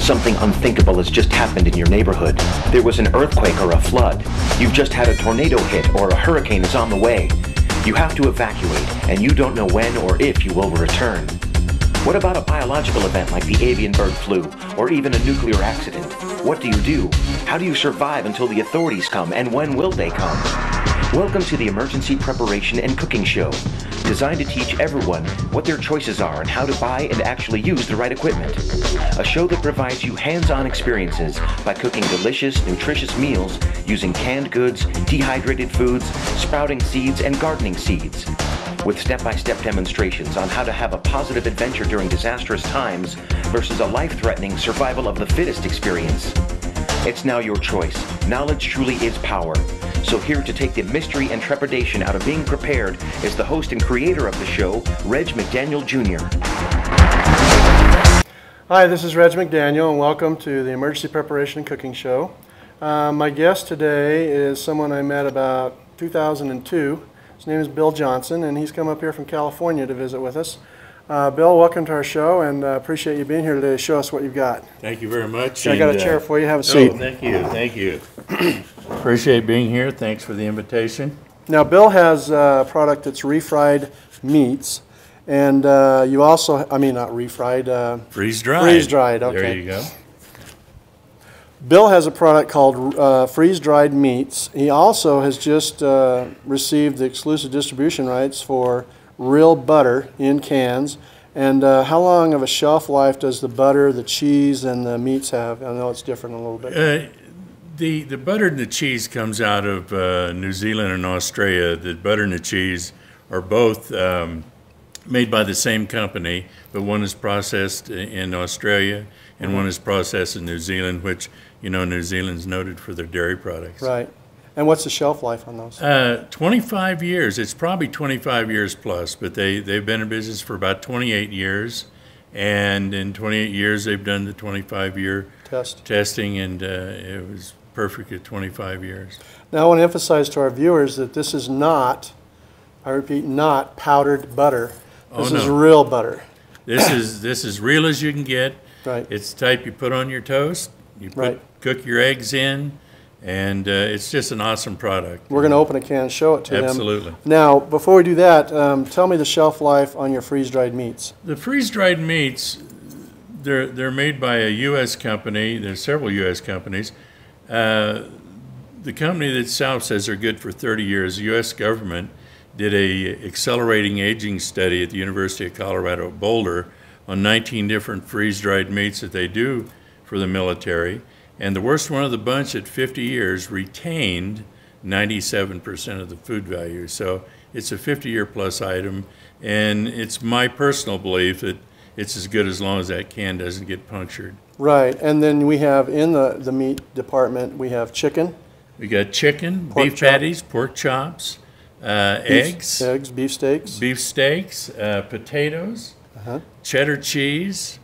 Something unthinkable has just happened in your neighborhood. There was an earthquake or a flood. You've just had a tornado hit or a hurricane is on the way. You have to evacuate, and you don't know when or if you will return. What about a biological event like the avian bird flu, or even a nuclear accident? What do you do? How do you survive until the authorities come, and when will they come? Welcome to the Emergency Preparation and Cooking Show, designed to teach everyone what their choices are and how to buy and actually use the right equipment. A show that provides you hands-on experiences by cooking delicious, nutritious meals using canned goods, dehydrated foods, sprouting seeds, and gardening seeds. With step-by-step demonstrations on how to have a positive adventure during disastrous times versus a life-threatening survival of the fittest experience. It's now your choice. Knowledge truly is power. So here to take the mystery and trepidation out of being prepared is the host and creator of the show, Reg McDaniel Jr. Hi, this is Reg McDaniel, and welcome to the Emergency Preparation and Cooking Show. My guest today is someone I met about 2002. His name is Bill Johnson, and he's come up here from California to visit with us. Bill, welcome to our show, and appreciate you being here today to show us what you've got. Thank you very much. I got a chair for you. Have a seat. Oh, thank you. Thank you. Appreciate being here. Thanks for the invitation. Now, Bill has a product that's refried meats, and you also, not refried. Freeze-dried. Freeze-dried, okay. There you go. Bill has a product called freeze-dried meats. He also has just received the exclusive distribution rights for real butter in cans. And how long of a shelf life does the butter, the cheese, and the meats have? I know it's different a little bit. The butter and the cheese comes out of New Zealand and Australia. The butter and the cheese are both made by the same company, but one is processed in Australia and one is processed in New Zealand, which, you know, New Zealand's noted for their dairy products. Right. And what's the shelf life on those? 25 years. It's probably 25 years plus, but they've been in business for about 28 years. And in 28 years, they've done the 25-year testing, and it was perfect at 25 years. Now, I want to emphasize to our viewers that this is not, I repeat, not powdered butter. This is real butter. This is real as you can get. Right. It's the type you put on your toast. You cook your eggs in, and it's just an awesome product. We're going to open a can and show it to them. Absolutely. Now, before we do that, tell me the shelf life on your freeze-dried meats. The freeze-dried meats, they're made by a U.S. company. There's several U.S. companies. The company itself says they're good for 30 years. The U.S. government did a accelerating aging study at the University of Colorado at Boulder on 19 different freeze-dried meats that they do for the military. And the worst one of the bunch at 50 years retained 97% of the food value. So it's a 50-year plus item, and it's my personal belief that it's as good as long as that can doesn't get punctured. Right, and then we have in the meat department, we have chicken. We got chicken, beef patties, pork chops, eggs, beef steaks, potatoes, cheddar cheese,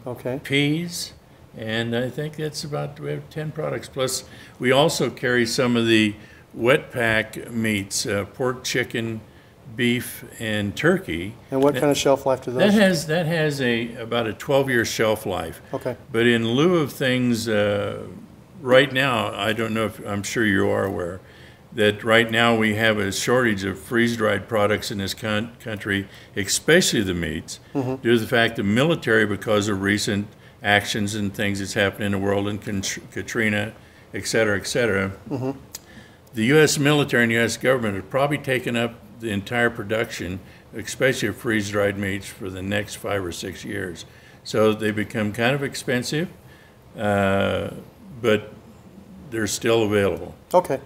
peas, and I think that's about, we have 10 products. Plus, we also carry some of the wet pack meats, pork, chicken, beef, and turkey. And what kind of shelf life do those? That has about a 12-year shelf life. Okay. But in lieu of things, right now, I don't know if, I'm sure you are aware, that right now we have a shortage of freeze-dried products in this country, especially the meats, due to the fact the military, because of recent actions and things that's happened in the world, and Katrina, et cetera, the U.S. military and the U.S. government have probably taken up the entire production, especially of freeze-dried meats, for the next 5 or 6 years. So they become kind of expensive, but they're still available. Okay.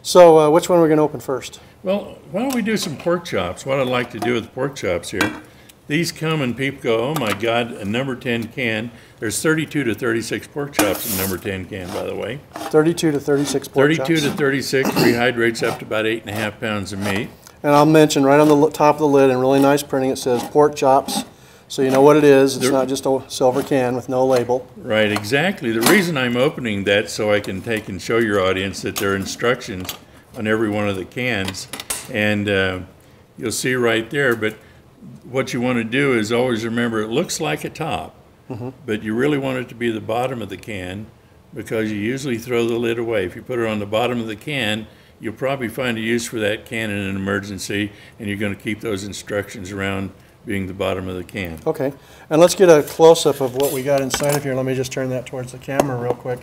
So which one are we going to open first? Well, why don't we do some pork chops? What I'd like to do with the pork chops here, these come and people go, oh my God, a number 10 can. There's 32 to 36 pork chops in number 10 can, by the way. 32 to 36 pork chops. 32 to 36 rehydrates up to about 8.5 pounds of meat. And I'll mention right on the top of the lid in really nice printing, it says pork chops. So you know what it is. It's not just a silver can with no label. Right, exactly. The reason I'm opening that so I can take and show your audience that there are instructions on every one of the cans. And you'll see right there. But what you want to do is always remember it looks like a top. but you really want it to be the bottom of the can because you usually throw the lid away. If you put it on the bottom of the can, you'll probably find a use for that can in an emergency, and you're going to keep those instructions around being the bottom of the can. Okay, and let's get a close-up of what we got inside of here. Let me just turn that towards the camera real quick.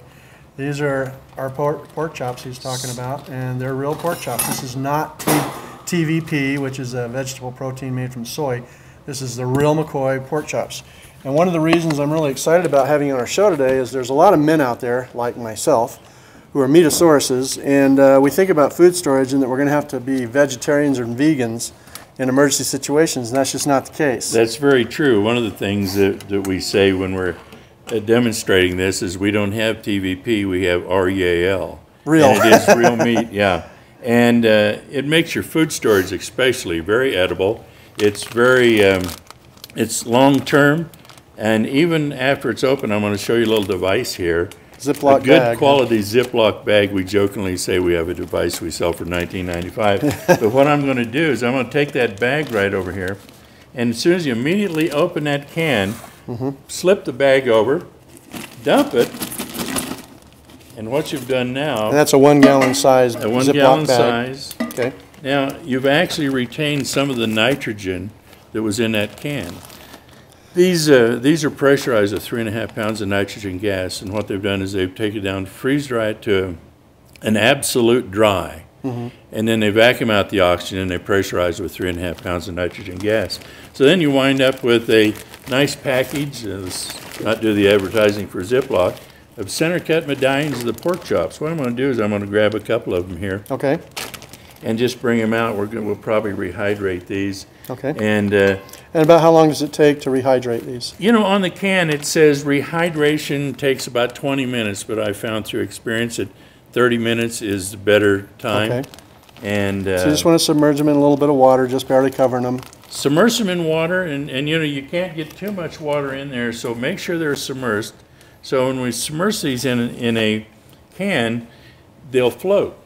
These are our pork chops he's talking about, and they're real pork chops. This is not TVP, which is a vegetable protein made from soy. This is the real McCoy pork chops. And one of the reasons I'm really excited about having you on our show today is there's a lot of men out there, like myself, who are meatosauruses, and we think about food storage and that we're going to have to be vegetarians or vegans in emergency situations, and that's just not the case. That's very true. One of the things that we say when we're demonstrating this is we don't have TVP, we have REAL. Real. And it is real meat, yeah. And it makes your food storage especially very edible. It's very, it's long-term, and even after it's open, I'm going to show you a little device here. Ziploc a good bag. Quality Ziploc bag. We jokingly say we have a device we sell for $19.95. But what I'm going to do is I'm going to take that bag right over here, and as soon as you immediately open that can, slip the bag over, dump it, and what you've done now... And that's a 1 gallon size a 1 Ziploc gallon bag. size. Okay. Now, you've actually retained some of the nitrogen that was in that can. These are pressurized with 3.5 pounds of nitrogen gas, and what they've done is they've taken it down, freeze dry it to an absolute dry, and then they vacuum out the oxygen and they pressurize it with 3.5 pounds of nitrogen gas. So then you wind up with a nice package, let's not do the advertising for Ziploc, of center cut medallions of the pork chops. What I'm going to do is I'm going to grab a couple of them here. Okay. And just bring them out. We'll probably rehydrate these. Okay. And about how long does it take to rehydrate these? you know, on the can it says rehydration takes about 20 minutes, but I found through experience that 30 minutes is the better time. Okay. And So you just want to submerge them in a little bit of water, just barely covering them. submerge them in water, and you know, you can't get too much water in there, so make sure they're submersed. So when we submerge these in a can, they'll float.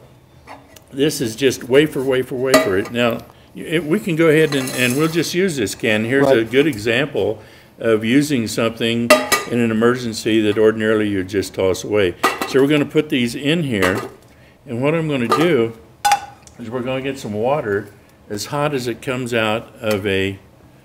This is just wafer, wafer, wafer. Now, we can go ahead and we'll just use this can. Here's Right. a good example of using something in an emergency that ordinarily you'd just toss away. So we're going to put these in here, and what I'm going to do is we're going to get some water as hot as it comes out of a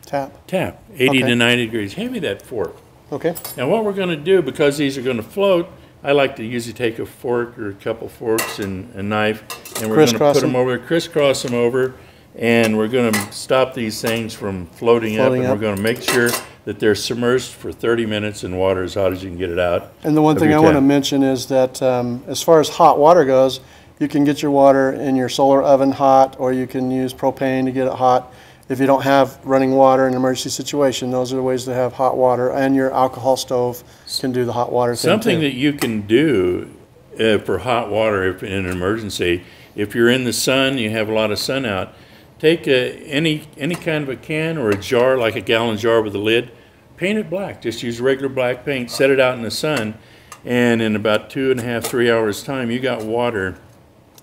Tap. 80 Okay. to 90 degrees. Hand me that fork. Okay. Now what we're going to do, because these are going to float, I like to usually take a fork or a couple forks and a knife, and we're going to Crisscross put them them. over, crisscross them over, and we're going to stop these things from floating up, and Floating up. we're going to make sure that they're submerged for 30 minutes in water as hot as you can get it out. And the one of thing your I want to tap. mention is that as far as hot water goes, you can get your water in your solar oven hot, or you can use propane to get it hot. If you don't have running water in an emergency situation, those are the ways to have hot water. And your alcohol stove can do the hot water thing Something too. that you can do for hot water if in an emergency, if you're in the sun, you have a lot of sun out, take any kind of a can or a jar, like a gallon jar with a lid, paint it black. Just use regular black paint, set it out in the sun, and in about 2.5, 3 hours time, you got water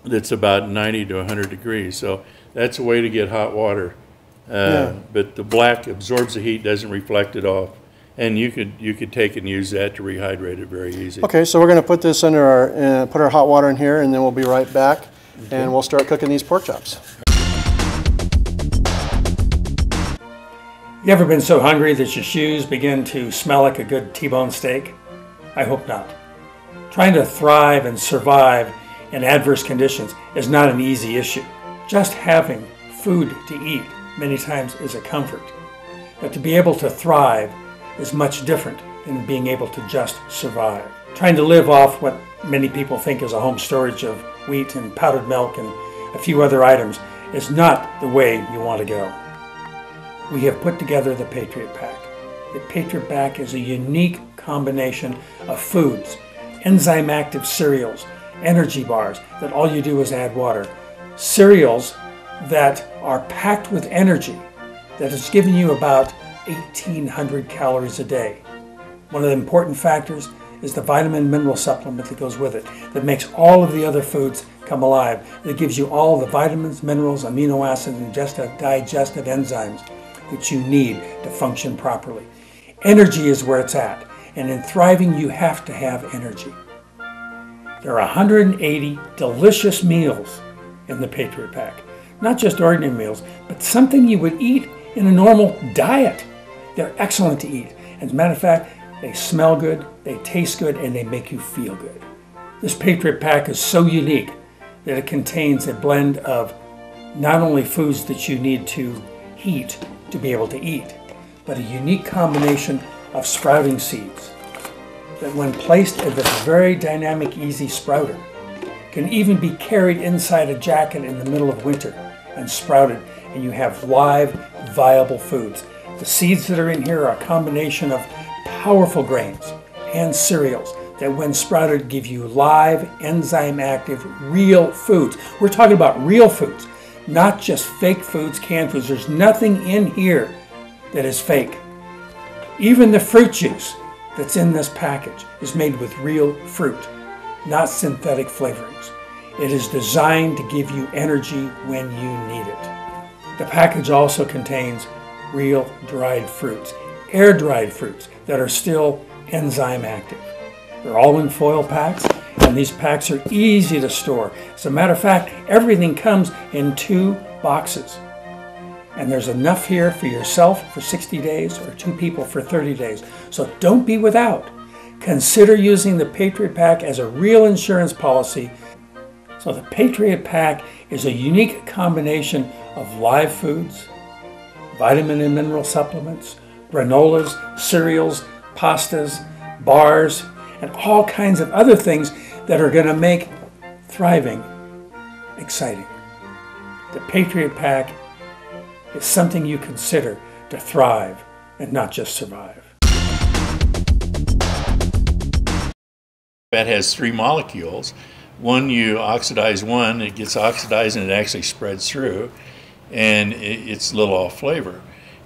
that's about 90 to 100 degrees. So that's a way to get hot water. But the black absorbs the heat, doesn't reflect it off, and you could take and use that to rehydrate it very easy. Okay, so we're going to put this under our put our hot water in here, and then we'll be right back, and we'll start cooking these pork chops. You ever been so hungry that your shoes begin to smell like a good T-bone steak? I hope not. Trying to thrive and survive in adverse conditions is not an easy issue. Just having food to eat many times is a comfort. But to be able to thrive is much different than being able to just survive. Trying to live off what many people think is a home storage of wheat and powdered milk and a few other items is not the way you want to go. We have put together the Patriot Pack. The Patriot Pack is a unique combination of foods, enzyme active cereals, energy bars that all you do is add water, cereals that are packed with energy that is giving you about 1,800 calories a day. One of the important factors is the vitamin mineral supplement that goes with it that makes all of the other foods come alive. That gives you all the vitamins, minerals, amino acids, and digestive enzymes that you need to function properly. Energy is where it's at. And in thriving, you have to have energy. There are 180 delicious meals in the Patriot Pack. Not just ordinary meals, but something you would eat in a normal diet. They're excellent to eat. As a matter of fact, they smell good, they taste good, and they make you feel good. This Patriot Pack is so unique that it contains a blend of not only foods that you need to heat to be able to eat, but a unique combination of sprouting seeds that when placed in this very dynamic, easy sprouter, can even be carried inside a jacket in the middle of winter and sprouted, and you have live, viable foods. The seeds that are in here are a combination of powerful grains and cereals that when sprouted give you live, enzyme-active, real foods. We're talking about real foods, not just fake foods, canned foods. There's nothing in here that is fake. Even the fruit juice that's in this package is made with real fruit, not synthetic flavorings. It is designed to give you energy when you need it. The package also contains real dried fruits, air-dried fruits that are still enzyme active. They're all in foil packs, and these packs are easy to store. As a matter of fact, everything comes in 2 boxes. And there's enough here for yourself for 60 days or 2 people for 30 days. So don't be without. Consider using the Patriot Pack as a real insurance policy. So the Patriot Pack is a unique combination of live foods, vitamin and mineral supplements, granolas, cereals, pastas, bars, and all kinds of other things that are going to make thriving exciting. The Patriot Pack is something you consider to thrive and not just survive. That has 3 molecules. One, you oxidize one, it gets oxidized and it actually spreads through, and it's a little off flavor.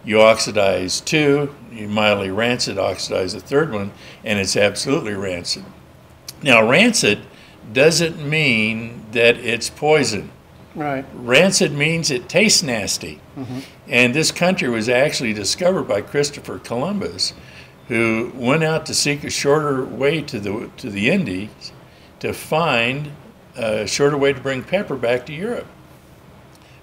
You oxidize 2, you mildly rancid, oxidize the 3rd one, and it's absolutely rancid. Now, rancid doesn't mean that it's poison. Right. Rancid means it tastes nasty. Mm-hmm. And this country was actually discovered by Christopher Columbus, who went out to seek a shorter way to the Indies to find a shorter way to bring pepper back to Europe.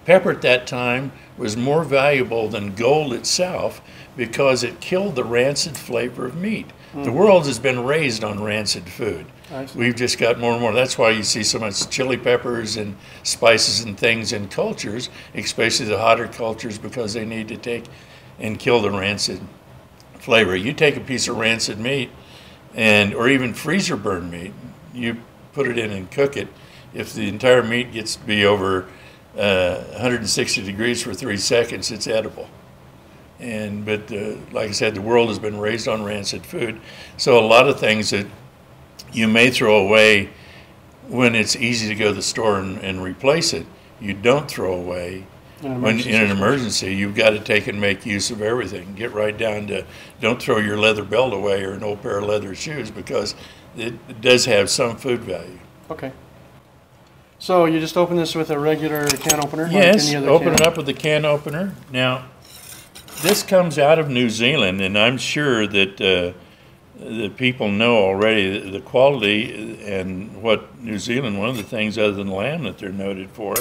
Pepper at that time was more valuable than gold itself because it killed the rancid flavor of meat. The world has been raised on rancid food. We've just got more and more. That's why you see so much chili peppers and spices and things in cultures, especially the hotter cultures, because they need to take and kill the rancid flavor. You take a piece of rancid meat or even freezer burn meat, you put it in and cook it. If the entire meat gets to be over 160 degrees for 3 seconds, it's edible. But like I said, the world has been raised on rancid food. So a lot of things that you may throw away when it's easy to go to the store and replace it, you don't throw away. When in an emergency, you've got to take and make use of everything. Get right down to, don't throw your leather belt away or an old pair of leather shoes, because it does have some food value. Okay. So you just open this with a regular can opener? Yes, like open it up with a can opener. Now, this comes out of New Zealand, and I'm sure that the people know already the quality and what New Zealand, one of the things other than lamb that they're noted for,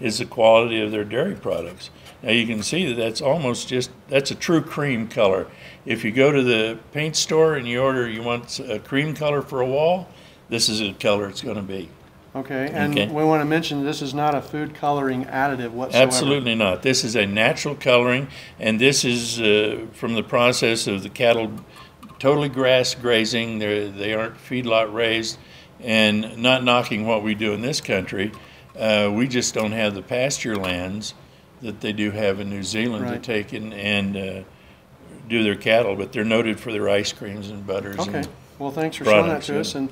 is the quality of their dairy products. Now you can see that that's a true cream color. If you go to the paint store and you want a cream color for a wall, this is the color it's going to be. Okay, and we want to mention this is not a food coloring additive whatsoever. Absolutely not. This is a natural coloring, and this is from the process of the cattle totally grass grazing. They aren't feedlot raised, and not knocking what we do in this country. We just don't have the pasture lands that they do have in New Zealand to take and do their cattle, but they're noted for their ice creams and butters. Okay, well, thanks for showing that to us, and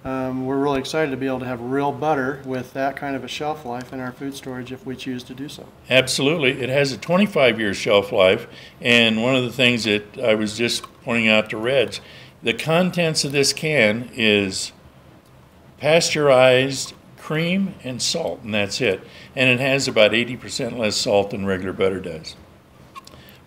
we're really excited to be able to have real butter with that kind of a shelf life in our food storage if we choose to do so. Absolutely. It has a 25-year shelf life, and one of the things that I was just pointing out to Reg, the contents of this can is pasteurized cream and salt, and that's it. And it has about 80% less salt than regular butter does.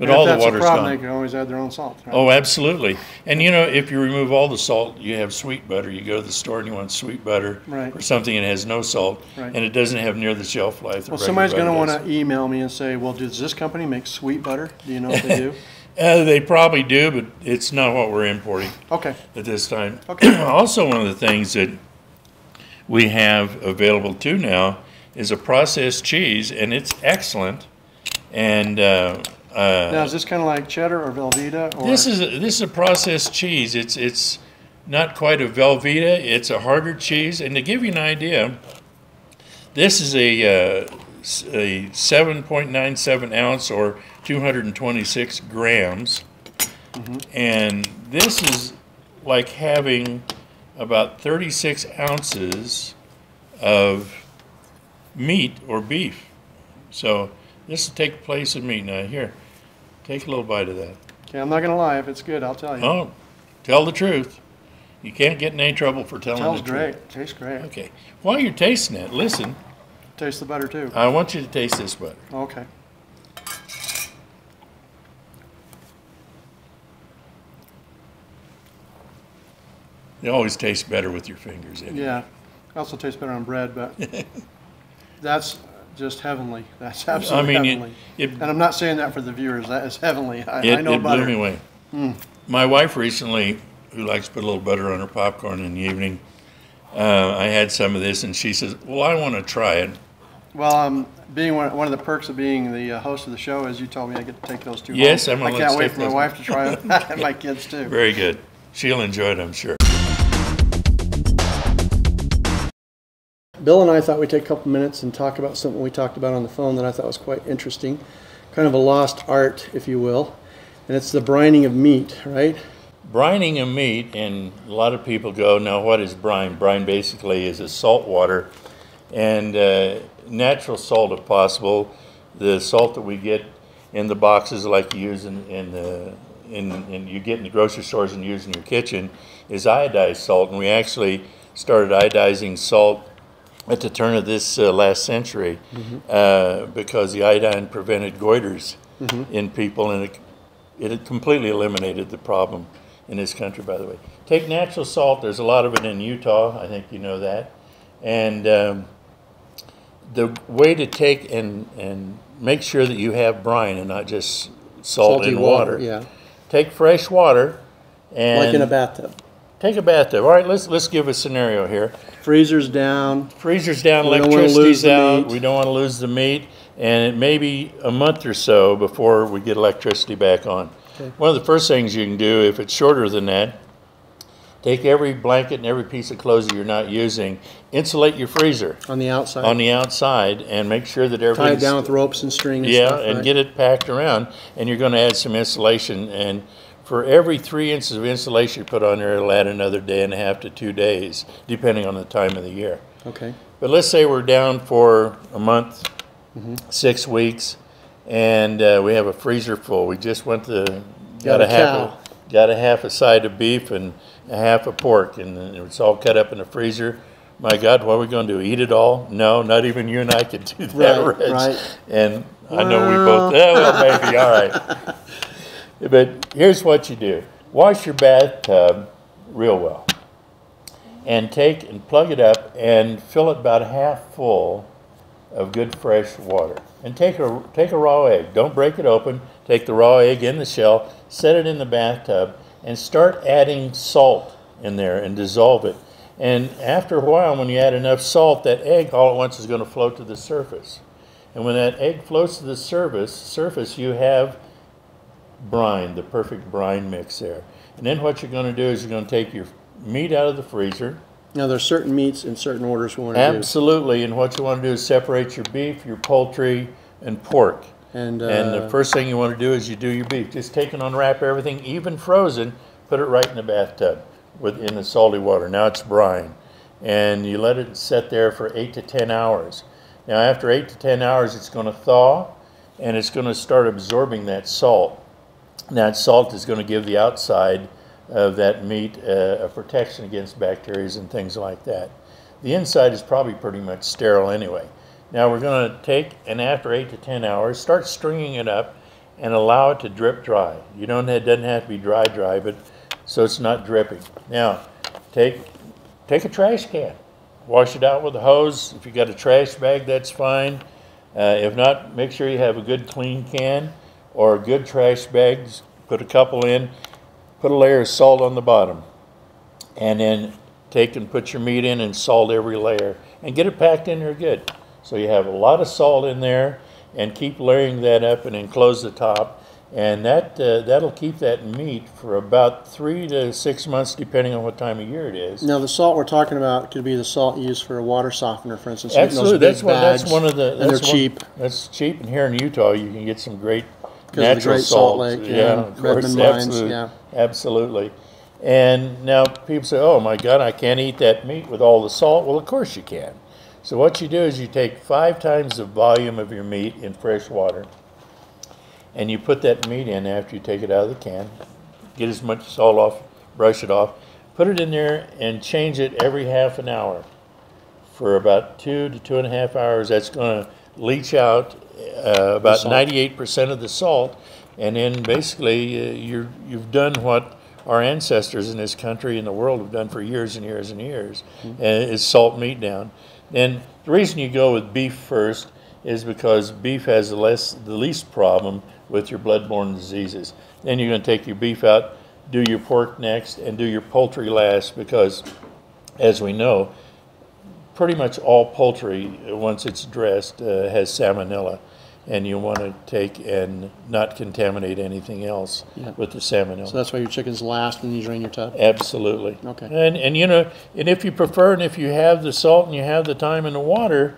But And all if the that's a water's problem, gone. they can always add their own salt. Right? Oh, absolutely. And you know, if you remove all the salt, you have sweet butter. You go to the store and you want sweet butter Right. or something that has no salt, Right. and it doesn't have near the shelf life that Well, regular somebody's going to butter want to email me and say, well, does this company make sweet butter? Do you know if they do? does. They probably do, but it's not what we're importing Okay. at this time. Okay. Also, one of the things that we have available too now is a processed cheese, and it's excellent. And Now, is this kind of like cheddar or Velveeta? Or? this is a processed cheese. It's not quite a Velveeta. It's a harder cheese. And to give you an idea, this is a 7.97 ounce or 226 grams, and this is like having about 36 ounces of meat or beef. So this will take the place of meat. Now here, take a little bite of that. Okay, I'm not going to lie. If it's good, I'll tell you. Oh, tell the truth. You can't get in any trouble for telling Smells the truth. great. Tastes great. Okay. While you're tasting it, listen. Taste the butter too. I want you to taste this butter. Okay. It always tastes better with your fingers in it. Yeah. Also tastes better on bread, but that's just heavenly. That's absolutely heavenly. And I'm not saying that for the viewers. That is heavenly. I know it butter. blew me away. My wife recently, who likes to put a little butter on her popcorn in the evening, I had some of this, and she says, well, I want to try it. Well, being one of the perks of being the host of the show is you told me I get to take those two Yes, home. I'm gonna I can't let wait Steph for my those- wife to try them, and my kids too. Very good. She'll enjoy it, I'm sure. Bill and I thought we'd take a couple minutes and talk about something we talked about on the phone that I thought was quite interesting, kind of a lost art, if you will, and it's the brining of meat, right? Brining of meat, and a lot of people go, now what is brine? Brine basically is a salt water, and natural salt if possible. The salt that we get in the boxes like you use in you get in the grocery stores and use in your kitchen is iodized salt, and we actually started iodizing salt at the turn of this last century because the iodine prevented goiters in people, and it completely eliminated the problem in this country, by the way. Take natural salt. There's a lot of it in Utah. I think you know that. And the way to take and make sure that you have brine and not just salt Salty in water. Yeah. Take fresh water and Like in a bathtub. take a bathtub. All right, let's give a scenario here. Freezer's down. Freezer's down, We don't wanna lose electricity's the out. meat. We don't want to lose the meat, and it may be a month or so before we get electricity back on. Okay. One of the first things you can do, if it's shorter than that, take every blanket and every piece of clothes that you're not using, insulate your freezer On the outside. on the outside, and make sure that Tie it everything's down with ropes and string and yeah, stuff. and right? get it packed around, and you're going to add some insulation. And for every 3 inches of insulation you put on there, it'll add another day and a half to 2 days, depending on the time of the year. Okay. But let's say we're down for a month, 6 weeks, and we have a freezer full. We just went to Got a cow. got a half a side of beef and a half of pork, and it's all cut up in the freezer. My God, what are we going to do? Eat it all? No, not even you and I could do that, Right, Reg. right. And I know we both. Well, maybe all right. But here's what you do: wash your bathtub real well, and take and plug it up and fill it about half full of good fresh water. And take a raw egg. Don't break it open. Take the raw egg in the shell, set it in the bathtub, and start adding salt in there and dissolve it. And after a while, when you add enough salt, that egg all at once is going to float to the surface. And when that egg floats to the surface, you have brine, the perfect brine mix there. And then what you're going to do is you're going to take your meat out of the freezer. Now, there's certain meats in certain orders we want to Absolutely, and what you want to do is separate your beef, your poultry, and pork. do. And And the first thing you want to do is you do your beef. Just take and unwrap everything, even frozen, put it right in the bathtub in the salty water. Now it's brine. And you let it sit there for 8 to 10 hours. Now after 8 to 10 hours, it's going to thaw, and it's going to start absorbing that salt. That salt is going to give the outside of that meat a protection against bacteria and things like that. The inside is probably pretty much sterile anyway. Now we're going to take, and after 8 to 10 hours, start stringing it up and allow it to drip dry. You don't, it doesn't have to be dry, but so it's not dripping. Now, take a trash can, wash it out with a hose. If you got a trash bag, that's fine. If not, make sure you have a good clean can or good trash bags. Put a couple in, put a layer of salt on the bottom, and then take and put your meat in and salt every layer and get it packed in there good. So you have a lot of salt in there, and keep layering that up and then close the top, and that'll keep that meat for about 3 to 6 months depending on what time of year it is. Now the salt we're talking about could be the salt used for a water softener, for instance. Absolutely, that's one of the. And they're cheap. That's cheap, and here in Utah you can get some great because of the natural Great salt. Salt Lake, of course, Redmond Mines, absolutely, absolutely. And now people say, "Oh my God, I can't eat that meat with all the salt." Well, of course you can. So what you do is you take 5 times the volume of your meat in fresh water, and you put that meat in after you take it out of the can. Get as much salt off, brush it off, put it in there, and change it every half an hour for about 2 to 2.5 hours. That's going to leach out about 98% of the salt, and then basically you've done what our ancestors in this country and the world have done for years and years and years, is salt meat down. And the reason you go with beef first is because beef has the least problem with your bloodborne diseases. Then you're going to take your beef out, do your pork next, and do your poultry last, because as we know, pretty much all poultry, once it's dressed, has salmonella. And you want to take and not contaminate anything else with the salmonella. So that's why your chicken's last when you drain your tub? Absolutely. Okay. And you know, and if you prefer, and if you have the salt and you have the time and the water,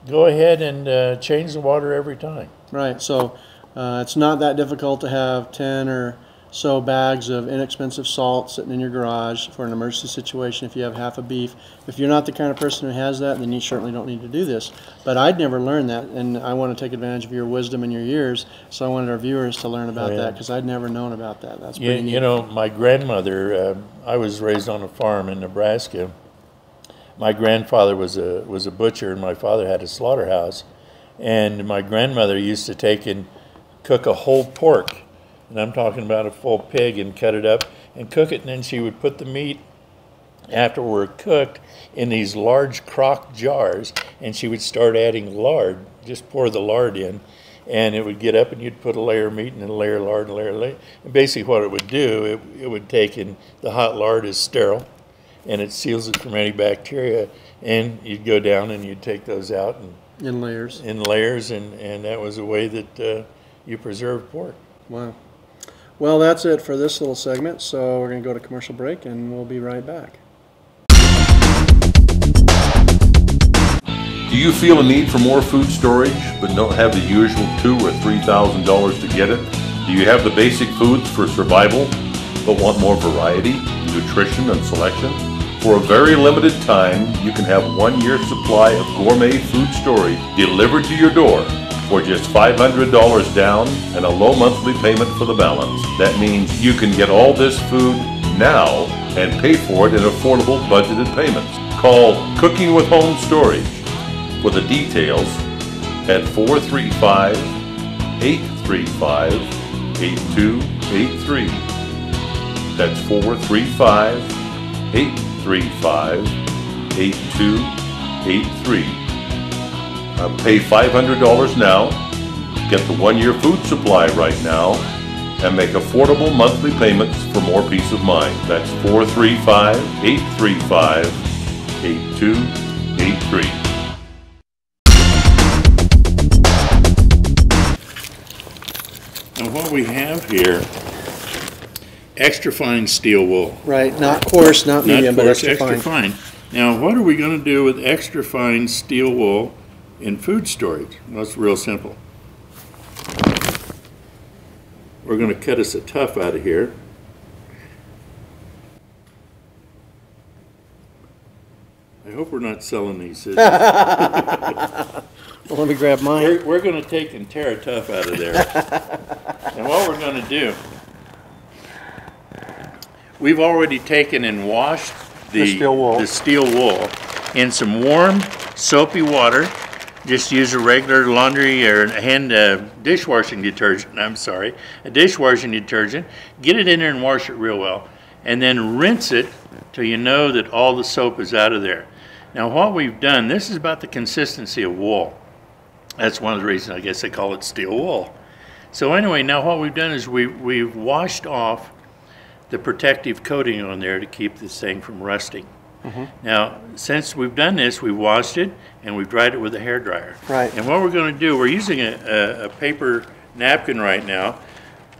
go ahead and change the water every time. Right. So it's not that difficult to have 10 or so bags of inexpensive salt sitting in your garage for an emergency situation if you have half a beef. If you're not the kind of person who has that, then you certainly don't need to do this. But I'd never learned that, and I want to take advantage of your wisdom and your years, so I wanted our viewers to learn about that, because I'd never known about that. That's pretty neat. You know, my grandmother, I was raised on a farm in Nebraska. My grandfather was a butcher, and my father had a slaughterhouse. And my grandmother used to take and cook a whole pork, and I'm talking about a full pig, and cut it up and cook it, and then she would put the meat after we're cooked in these large crock jars, and she would start adding lard, just pour the lard in, and it would get up, and you'd put a layer of meat and then a layer of lard and a layer of lard. And basically what it would do, it would take, and the hot lard is sterile, and it seals it from any bacteria, and you'd go down and you'd take those out and in layers, and that was a way that you preserved pork. Wow. Well, that's it for this little segment, so we're going to go to commercial break, and we'll be right back. Do you feel a need for more food storage but don't have the usual $2,000 or $3,000 to get it? Do you have the basic foods for survival but want more variety, nutrition, and selection? For a very limited time, you can have 1 year's supply of gourmet food storage delivered to your door for just $500 down and a low monthly payment for the balance. That means you can get all this food now and pay for it in affordable budgeted payments. Call Cooking with Home Storage for the details at 435-835-8283. That's 435-835-8283. Pay $500 now, get the 1 year food supply right now, and make affordable monthly payments for more peace of mind. That's 435-835-8283. Now what we have here, extra fine steel wool. Right, not coarse, not medium, but extra fine. Now what are we going to do with extra fine steel wool in food storage? Well, it's real simple. We're going to cut us a tuft out of here. I hope we're not selling these scissors. Well, let me grab mine. We're going to take and tear a tuft out of there. And what we're going to do, we've already taken and washed the steel wool in some warm, soapy water. just use a regular laundry or dishwashing detergent. I'm sorry, a dishwashing detergent. Get it in there and wash it real well, and then rinse it till you know that all the soap is out of there. Now, what we've done, this is about the consistency of wool. That's one of the reasons I guess they call it steel wool. So anyway, now what we've done is we've washed off the protective coating on there to keep this thing from rusting. Now, since we've done this, we've washed it and we've dried it with a hairdryer. Right. And what we're going to do, we're using a paper napkin right now.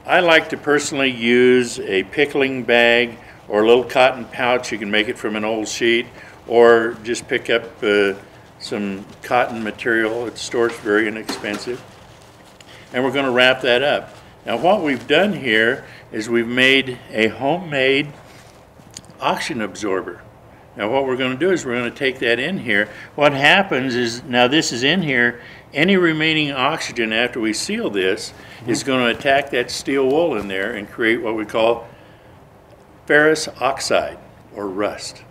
I like to personally use a pickling bag or a little cotton pouch. You can make it from an old sheet, or just pick up some cotton material at the store. It's very inexpensive. And we're going to wrap that up. Now, what we've done here is we've made a homemade oxygen absorber. Now, what we're going to do is we're going to take that in here. What happens is, now this is in here, any remaining oxygen after we seal this is going to attack that steel wool in there and create what we call ferrous oxide or rust.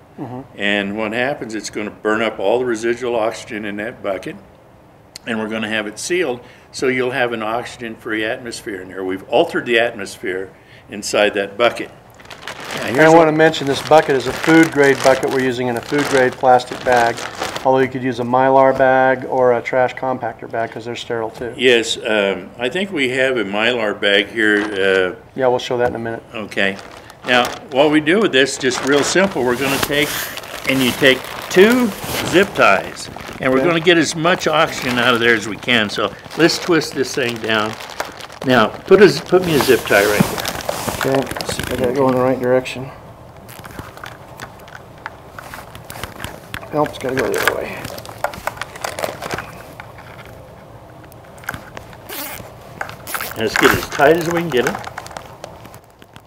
And what happens, it's going to burn up all the residual oxygen in that bucket, and we're going to have it sealed so you'll have an oxygen-free atmosphere in there. We've altered the atmosphere inside that bucket. I want to mention this bucket is a food-grade bucket we're using in a food-grade plastic bag, although you could use a Mylar bag or a trash compactor bag because they're sterile too. Yes, I think we have a Mylar bag here. Yeah, we'll show that in a minute. Okay. Now, what we do with this, just real simple, we're going to take, and you take 2 zip ties, and we're going to get as much oxygen out of there as we can. So let's twist this thing down. Now, put me a zip tie right there. Okay, let's see if I got to go in the right direction. Nope, it's got to go the other way. And let's get it as tight as we can get it.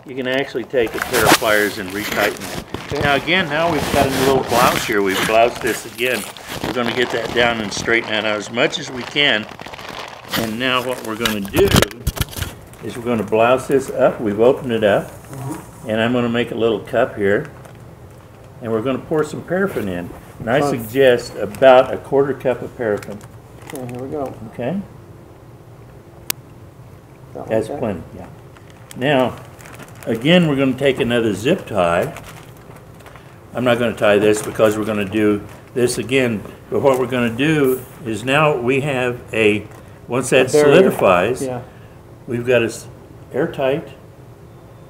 You can actually take a pair of pliers and retighten it. Okay. Now again, now we've got a little blouse here. We've bloused this again. We're going to get that down and straighten that out as much as we can. And now what we're going to do is we're going to blouse this up. We've opened it up. And I'm going to make a little cup here. And we're going to pour some paraffin in. And I suggest about a 1/4 cup of paraffin. Okay, here we go. Okay? That's plenty, yeah. Now, again, we're going to take another zip tie. I'm not going to tie this because we're going to do this again. But what we're going to do is now we have once that solidifies, we've got an airtight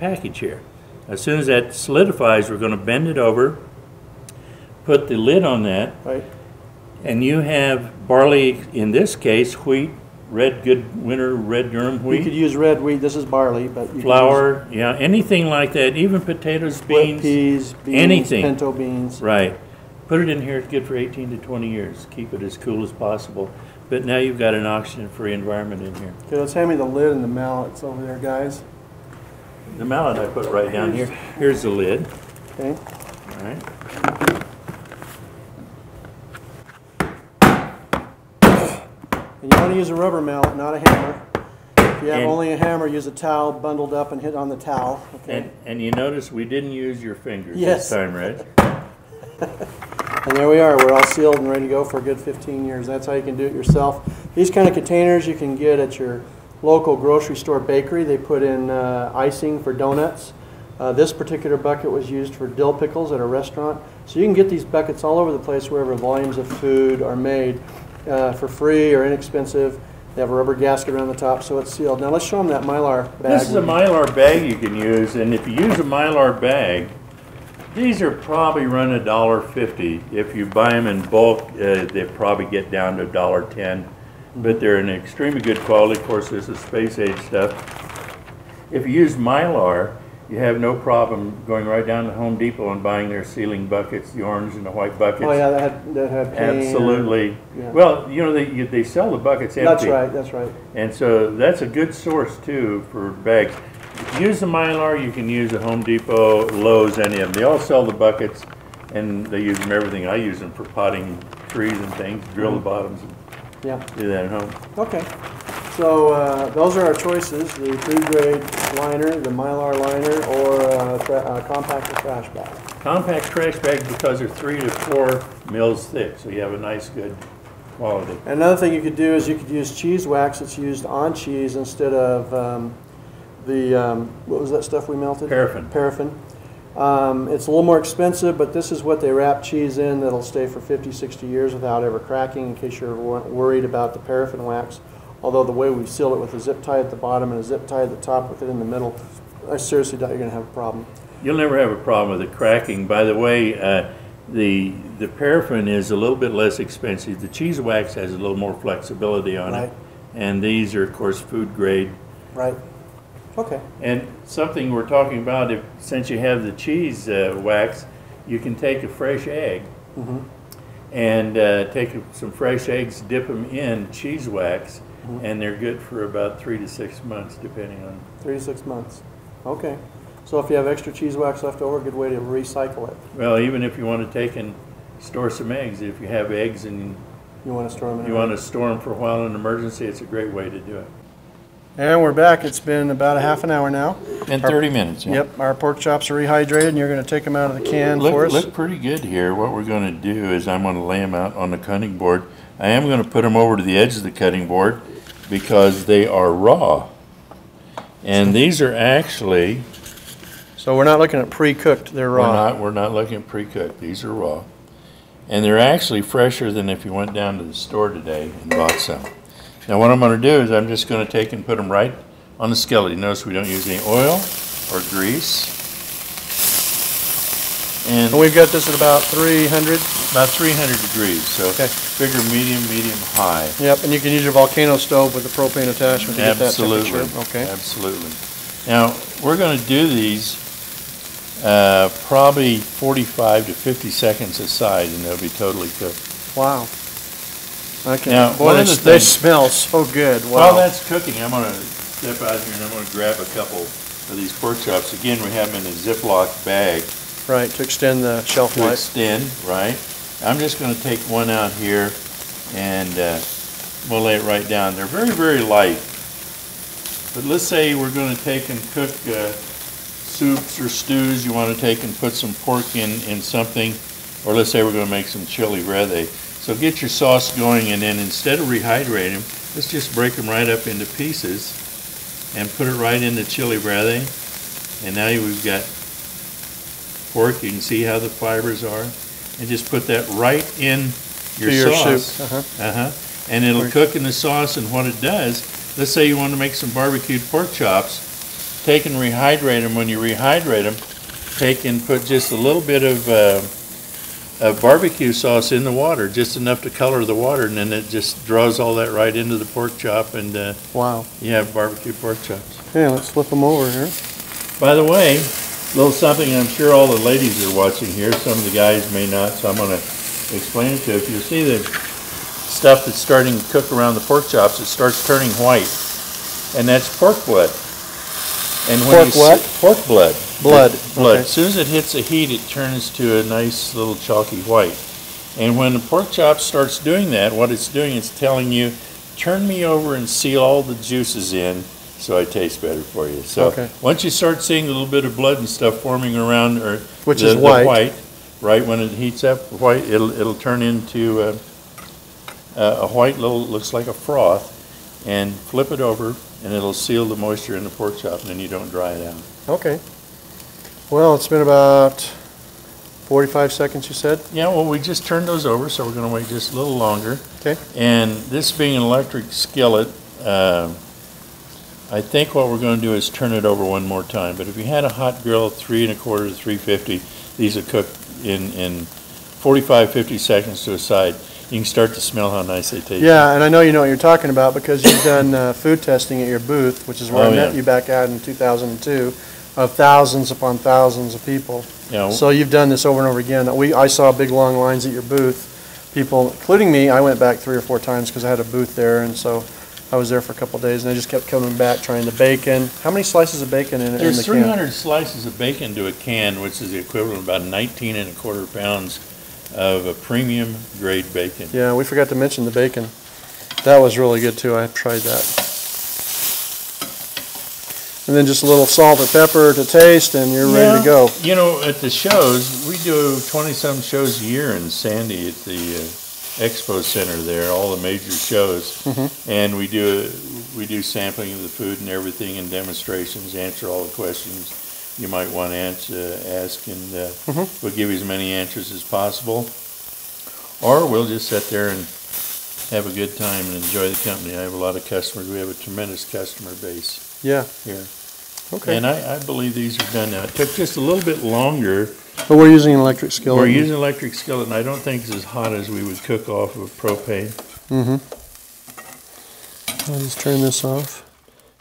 package here. As soon as that solidifies, we're going to bend it over, put the lid on that, and you have barley, in this case, wheat, red good winter red durum wheat. You could use red wheat. This is barley, but you flour, yeah, anything like that. Even potatoes, beans, peas, anything. Pinto beans. Right. Put it in here. It's good for 18 to 20 years. Keep it as cool as possible. But now you've got an oxygen-free environment in here. Okay, let's hand me the lid and the mallets over there, guys. The mallet I put right down here. Here's the lid. Okay. All right. And you want to use a rubber mallet, not a hammer. If you have only a hammer, use a towel bundled up and hit on the towel. Okay. And you notice we didn't use your fingers this time, Reg. And there we are. We're all sealed and ready to go for a good 15 years. That's how you can do it yourself. These kind of containers you can get at your local grocery store bakery. They put in icing for donuts. This particular bucket was used for dill pickles at a restaurant. So you can get these buckets all over the place wherever volumes of food are made for free or inexpensive. They have a rubber gasket around the top so it's sealed. Now let's show them that Mylar bag. This is a Mylar bag you can use, and if you use a Mylar bag, these are probably run $1.50. If you buy them in bulk, they probably get down to $1.10. But they're in extremely good quality. Of course, this is space age stuff. If you use Mylar, you have no problem going right down to Home Depot and buying their sealing buckets, the orange and the white buckets. Oh yeah, that had paint. Absolutely. Yeah. Well, you know, they sell the buckets empty. That's right. And so that's a good source too for bags. If you use the Mylar, you can use a Home Depot, Lowe's, any of them. They all sell the buckets, and they use them everything. I use them for potting trees and things, drill the bottoms, and do that at home. Okay. So those are our choices, the food grade liner, the Mylar liner, or a compact or trash bag. Compact trash bags because they're 3 to 4 mils thick, so you have a nice good quality. Another thing you could do is you could use cheese wax that's used on cheese instead of what was that stuff we melted? Paraffin. Paraffin. It's a little more expensive, but this is what they wrap cheese in that'll stay for 50, 60 years without ever cracking, in case you're worried about the paraffin wax. Although the way we seal it with a zip tie at the bottom and a zip tie at the top with it in the middle, I seriously doubt you're going to have a problem. You'll never have a problem with it cracking. By the way, the paraffin is a little bit less expensive. The cheese wax has a little more flexibility on it. And these are, of course, food grade. Right. Okay. And something we're talking about, since you have the cheese wax, you can take a fresh egg and take some fresh eggs, dip them in cheese wax, and they're good for about 3 to 6 months, depending on. 3 to 6 months. Okay. So if you have extra cheese wax left over, a good way to recycle it. Well, even if you want to take and store some eggs, if you have eggs and you want to store them, you want to store them for a while in an emergency, it's a great way to do it. And we're back. It's been about a half an hour now. And 30 minutes. Yeah. Yep. Our pork chops are rehydrated, and you're going to take them out of the can for us. Look pretty good here. What we're going to do is I'm going to lay them out on the cutting board. I am going to put them over to the edge of the cutting board because they are raw. And these are actually... So we're not looking at pre-cooked. They're raw. We're not looking at pre-cooked. These are raw. And they're actually fresher than if you went down to the store today and bought some. Now what I'm going to do is I'm just going to take and put them right on the skillet. You notice we don't use any oil or grease. And we've got this at about 300? About 300 degrees. So figure medium, medium, high. Yep, and you can use your volcano stove with the propane attachment to get that temperature. Okay. Absolutely. Now we're going to do these probably 45 to 50 seconds aside, and they'll be totally cooked. Wow. Okay. Now, boy, they smell so good. Wow. While that's cooking, I'm going to step out here and I'm going to grab a couple of these pork chops. Again, we have them in a Ziploc bag. Right, to extend the shelf life. Extend, right. I'm just going to take one out here and we'll lay it right down. They're very, very light. But let's say we're going to take and cook soups or stews. You want to take and put some pork in something, or let's say we're going to make some chili verde. So get your sauce going, and then instead of rehydrating them, let's just break them right up into pieces and put it right in the chili verde. And now we've got pork. You can see how the fibers are. And just put that right in your sauce. Soup. And it'll cook in the sauce, and what it does, let's say you want to make some barbecued pork chops, take and rehydrate them. When you rehydrate them, take and put just a little bit of barbecue sauce in the water, just enough to color the water, and then it just draws all that right into the pork chop, and wow, you have barbecue pork chops. Yeah, let's flip them over here. By the way, a little something I'm sure all the ladies are watching here. Some of the guys may not, so I'm going to explain it to you. If you see the stuff that's starting to cook around the pork chops, it starts turning white, and that's pork blood. And when pork blood. Blood. Okay. As soon as it hits the heat, it turns to a nice little chalky white. And when the pork chop starts doing that, what it's doing is telling you, turn me over and seal all the juices in so I taste better for you. So once you start seeing a little bit of blood and stuff forming around, or which is white, right when it heats up, white, it'll turn into a white little, looks like a froth, and flip it over, and it'll seal the moisture in the pork chop, and then you don't dry it out. Okay. Well, it's been about 45 seconds, you said? Yeah, well, we just turned those over, so we're going to wait just a little longer. Okay. And this being an electric skillet, I think what we're going to do is turn it over one more time. But if you had a hot grill, 3 1/4 to 350, these will cook in 45, 50 seconds to a side. You can start to smell how nice they taste. Yeah, and I know you know what you're talking about because you've done food testing at your booth, which is where I met you back out in 2002, of thousands upon thousands of people. Yeah. So you've done this over and over again. I saw big long lines at your booth. People, including me, I went back 3 or 4 times because I had a booth there, and so I was there for a couple of days, and I just kept coming back trying the bacon. How many slices of bacon in the can? There's 300 slices of bacon to a can, which is the equivalent of about 19 1/4 pounds of a premium grade bacon. Yeah, we forgot to mention the bacon. That was really good too. I tried that. And then just a little salt or pepper to taste, and you're ready to go. You know, at the shows, we do 20-some shows a year in Sandy at the expo center there, all the major shows, and we do sampling of the food and everything, and demonstrations, answer all the questions you might want to ask, and we'll give you as many answers as possible, or we'll just sit there and have a good time and enjoy the company. I have a lot of customers. We have a tremendous customer base here. Okay. And I believe these are done now. It took just a little bit longer. But we're using an electric skillet. We're using electric skillet, and I don't think it's as hot as we would cook off of propane. I'll just turn this off.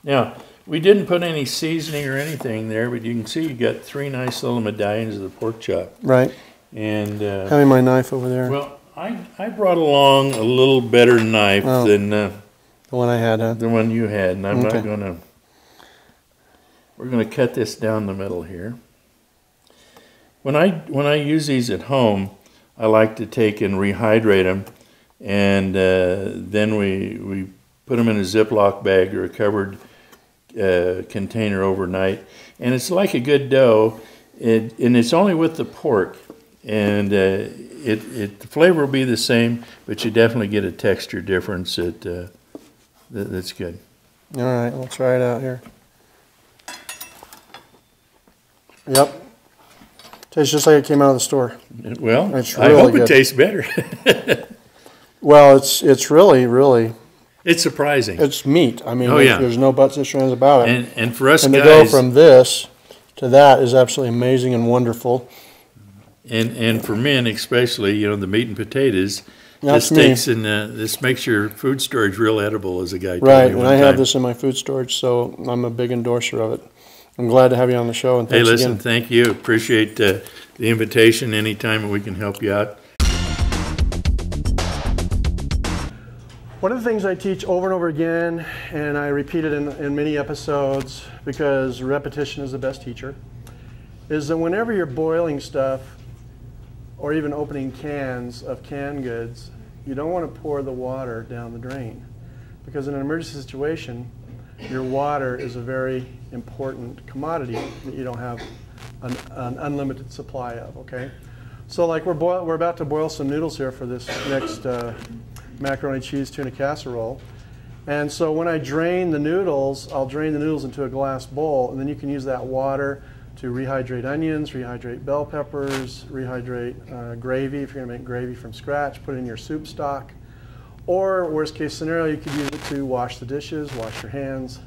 Now, we didn't put any seasoning or anything there, but you can see you got 3 nice little medallions of the pork chop. Right. And having my knife over there. well, I brought along a little better knife than the one I had, huh? the one you had, and I'm not gonna. We're gonna cut this down the middle here. When I use these at home, I like to take and rehydrate them, and then we put them in a Ziploc bag or a covered container overnight, and it's like a good dough, and it's only with the pork, and the flavor will be the same, but you definitely get a texture difference that's good. All right, we'll try it out here. Yep. Tastes just like it came out of the store. Well, It's I really hope good. it tastes better. Well, it's really, It's surprising. it's meat. I mean, Oh, yeah. there's no buts, ifs, or ands about it. And for us And to guys, go from this to that is absolutely amazing and wonderful. and for men especially, you know, the meat and potatoes, That's this makes your food storage real edible, as a guy told Right, me and one I have time. this in my food storage, so I'm a big endorser of it. I'm glad to have you on the show, and Hey, thanks listen, again. thank you. Appreciate the invitation. Anytime we can help you out. One of the things I teach over and over again, and I repeat it in many episodes because repetition is the best teacher, is that whenever you're boiling stuff or even opening cans of canned goods, you don't want to pour the water down the drain, because in an emergency situation, your water is a very important commodity that you don't have an unlimited supply of, okay? So like we're about to boil some noodles here for this next macaroni cheese tuna casserole. And so when I drain the noodles, I'll drain the noodles into a glass bowl, and then you can use that water to rehydrate onions, rehydrate bell peppers, rehydrate gravy if you're going to make gravy from scratch, put it in your soup stock. Or worst case scenario, you could use it to wash the dishes, wash your hands.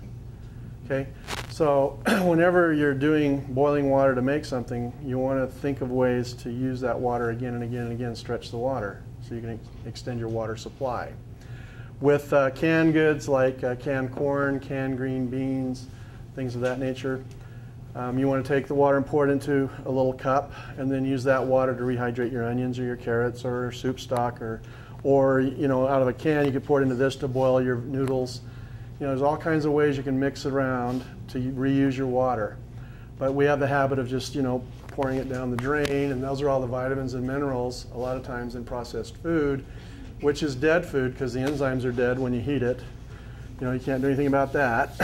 Okay, so whenever you're doing boiling water to make something, you want to think of ways to use that water again and again and again, stretch the water so you can extend your water supply. With canned goods like canned corn, canned green beans, things of that nature, you want to take the water and pour it into a little cup, and then use that water to rehydrate your onions or your carrots or soup stock, or you know, out of a can you could pour it into this to boil your noodles. You know, there's all kinds of ways you can mix it around to reuse your water. But we have the habit of just, you know, pouring it down the drain, and those are all the vitamins and minerals a lot of times in processed food, which is dead food because the enzymes are dead when you heat it. You know, you can't do anything about that.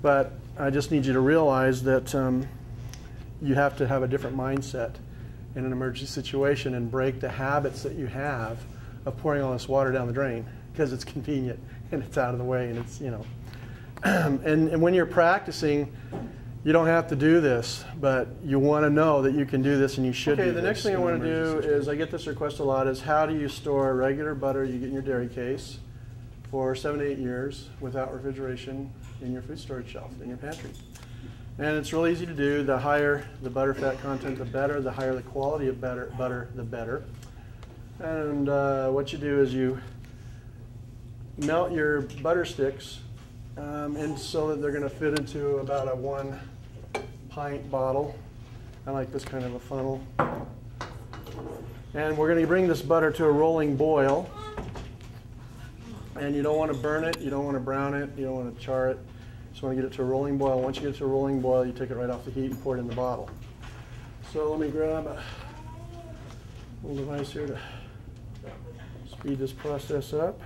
But I just need you to realize that you have to have a different mindset in an emergency situation and break the habits that you have of pouring all this water down the drain, because it's convenient and it's out of the way, and it's, you know. And when you're practicing, you don't have to do this, but you want to know that you can do this, and you should. Okay, the next thing I want to do is, I get this request a lot, is how do you store regular butter you get in your dairy case for 7 to 8 years without refrigeration in your food storage shelf, in your pantry? And it's real easy to do. The higher the butter fat content, the better. The higher the quality of butter, the better. And what you do is you melt your butter sticks, and so that they're going to fit into about a 1 pint bottle. I like this kind of a funnel. And we're going to bring this butter to a rolling boil. And you don't want to burn it, you don't want to brown it, you don't want to char it. You just want to get it to a rolling boil. Once you get it to a rolling boil, you take it right off the heat and pour it in the bottle. So let me grab a little device here to speed this process up.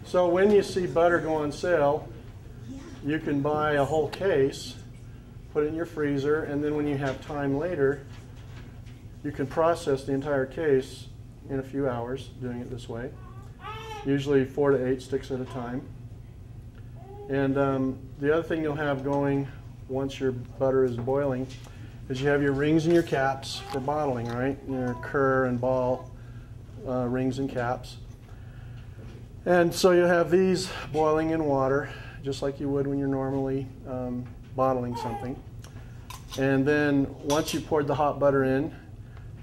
So when you see butter go on sale, you can buy a whole case put it in your freezer, and then when you have time later, you can process the entire case in a few hours doing it this way. Usually 4 to 8 sticks at a time. And the other thing you'll have going once your butter is boiling is you have your rings and your caps for bottling, right? Your cur and ball rings and caps. And so you have these boiling in water, just like you would when you're normally bottling something. And then once you poured the hot butter in,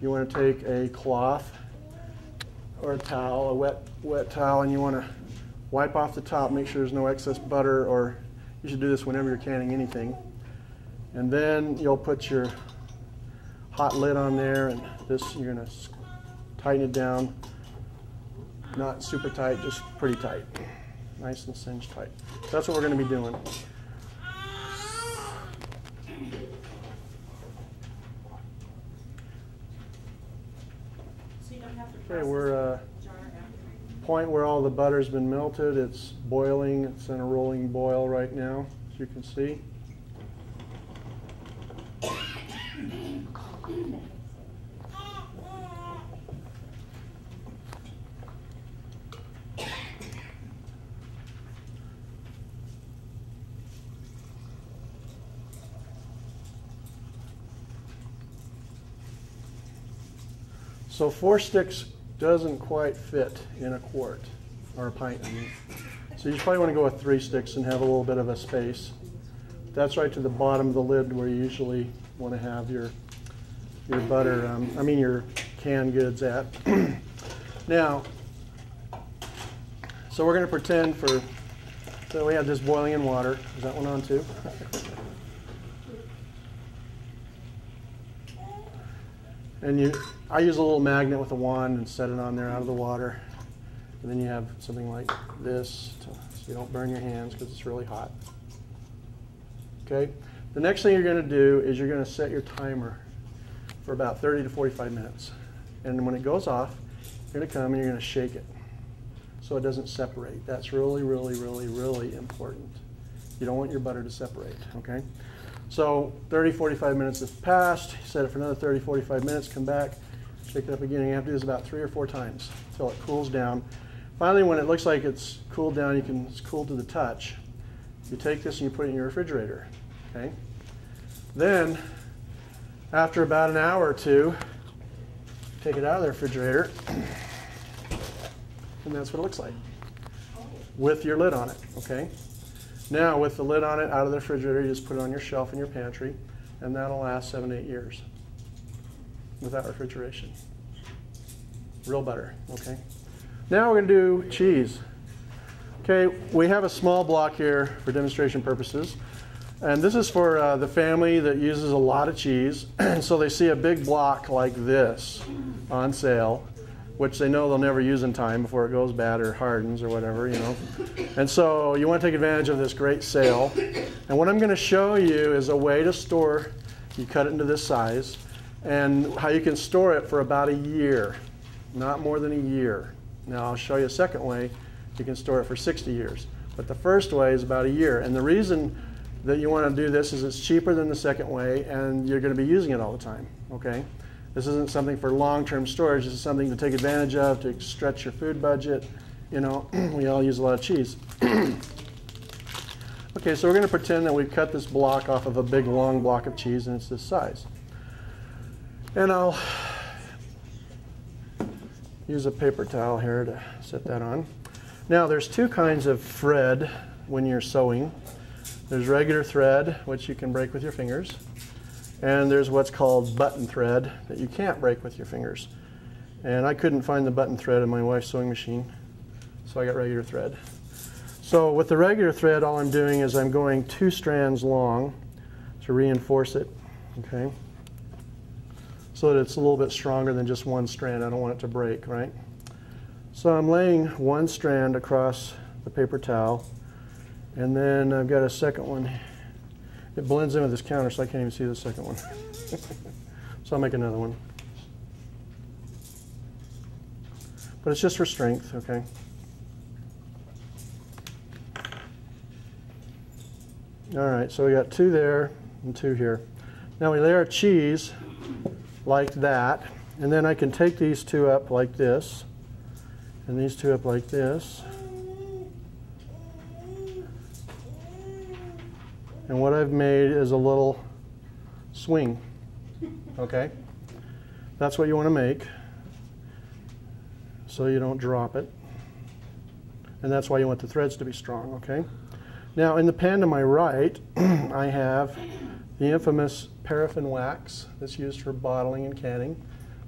you want to take a cloth or a towel, a wet towel, and you want to wipe off the top, make sure there's no excess butter, or you should do this whenever you're canning anything. And then you'll put your hot lid on there, and this, you're going to tighten it down. Not super tight, just pretty tight. Nice and cinched tight. So that's what we're going to be doing. Okay, we're point where all the butter's been melted. It's boiling. It's in a rolling boil right now, as you can see. So 4 sticks doesn't quite fit in a quart, or a pint, I mean. So you probably want to go with 3 sticks and have a little bit of a space. That's right to the bottom of the lid where you usually want to have your butter, your canned goods at. Now, so we're going to pretend that we have this boiling in water. Is that one on too? And I use a little magnet with a wand and set it on there out of the water. And then you have something like this, so you don't burn your hands because it's really hot. Okay. The next thing you're going to do is you're going to set your timer for about 30 to 45 minutes. And when it goes off, you're going to come and you're going to shake it so it doesn't separate. That's really, really, really, really important. You don't want your butter to separate, okay? So 30, 45 minutes have passed. Set it for another 30, 45 minutes. Come back, shake it up again. You have to do this about 3 or 4 times until it cools down. Finally, when it looks like it's cooled down, it's cooled to the touch. You take this and you put it in your refrigerator, okay? Then, after about an hour or 2, take it out of the refrigerator, and that's what it looks like with your lid on it, okay? Now, with the lid on it out of the refrigerator, you just put it on your shelf in your pantry, and that'll last 7 to 8 years without refrigeration. Real butter, okay? Now we're going to do cheese. Okay, we have a small block here for demonstration purposes, and this is for the family that uses a lot of cheese, and so they see a big block like this on sale, which they know they'll never use in time before it goes bad or hardens or whatever, you know. And so you want to take advantage of this great sale. And what I'm going to show you is a way to store, you cut it into this size, and how you can store it for about a year, not more than a year. Now I'll show you a second way you can store it for 60 years. But the first way is about a year. And the reason that you want to do this is it's cheaper than the second way, and you're going to be using it all the time, okay? This isn't something for long-term storage. This is something to take advantage of, to stretch your food budget. You know, we all use a lot of cheese. Okay, so we're going to pretend that we've cut this block off of a big, long block of cheese, and it's this size. And I'll use a paper towel here to set that on. Now, there's 2 kinds of thread when you're sewing. There's regular thread, which you can break with your fingers. And there's what's called button thread that you can't break with your fingers. And I couldn't find the button thread in my wife's sewing machine, so I got regular thread. So with the regular thread, all I'm doing is I'm going 2 strands long to reinforce it, okay? So that it's a little bit stronger than just 1 strand. I don't want it to break, right? So I'm laying 1 strand across the paper towel, and then I've got a second one. It blends in with this counter, so I can't even see the second one. So I'll make another one. But it's just for strength, okay? All right, so we got 2 there. and 2 here. Now we lay our cheese like that, and then I can take these 2 up like this, and these 2 up like this. And what I've made is a little swing, okay? That's what you want to make, so you don't drop it. And that's why you want the threads to be strong, okay? Now in the pan to my right, I have the infamous paraffin wax that's used for bottling and canning.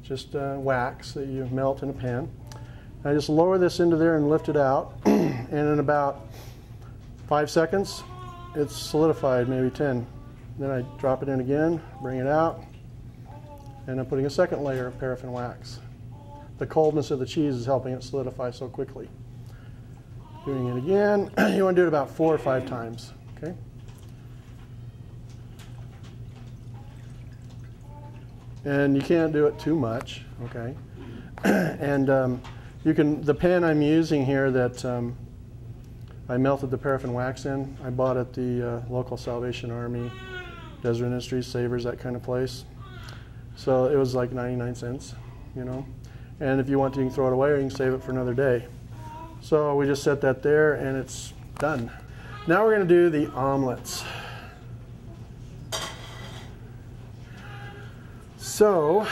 Just wax that you melt in a pan. I just lower this into there and lift it out, and in about 5 seconds, it's solidified, maybe 10. Then I drop it in again, bring it out, and I'm putting a second layer of paraffin wax. The coldness of the cheese is helping it solidify so quickly. Doing it again. You want to do it about 4 or 5 times, okay? And you can't do it too much, okay? And you can, the pan I'm using here that I melted the paraffin wax in, I bought at the local Salvation Army, Desert Industries, Savers, that kind of place. So it was like 99 cents, you know. And if you want to, you can throw it away or you can save it for another day. So we just set that there and it's done. Now we're going to do the omelets. So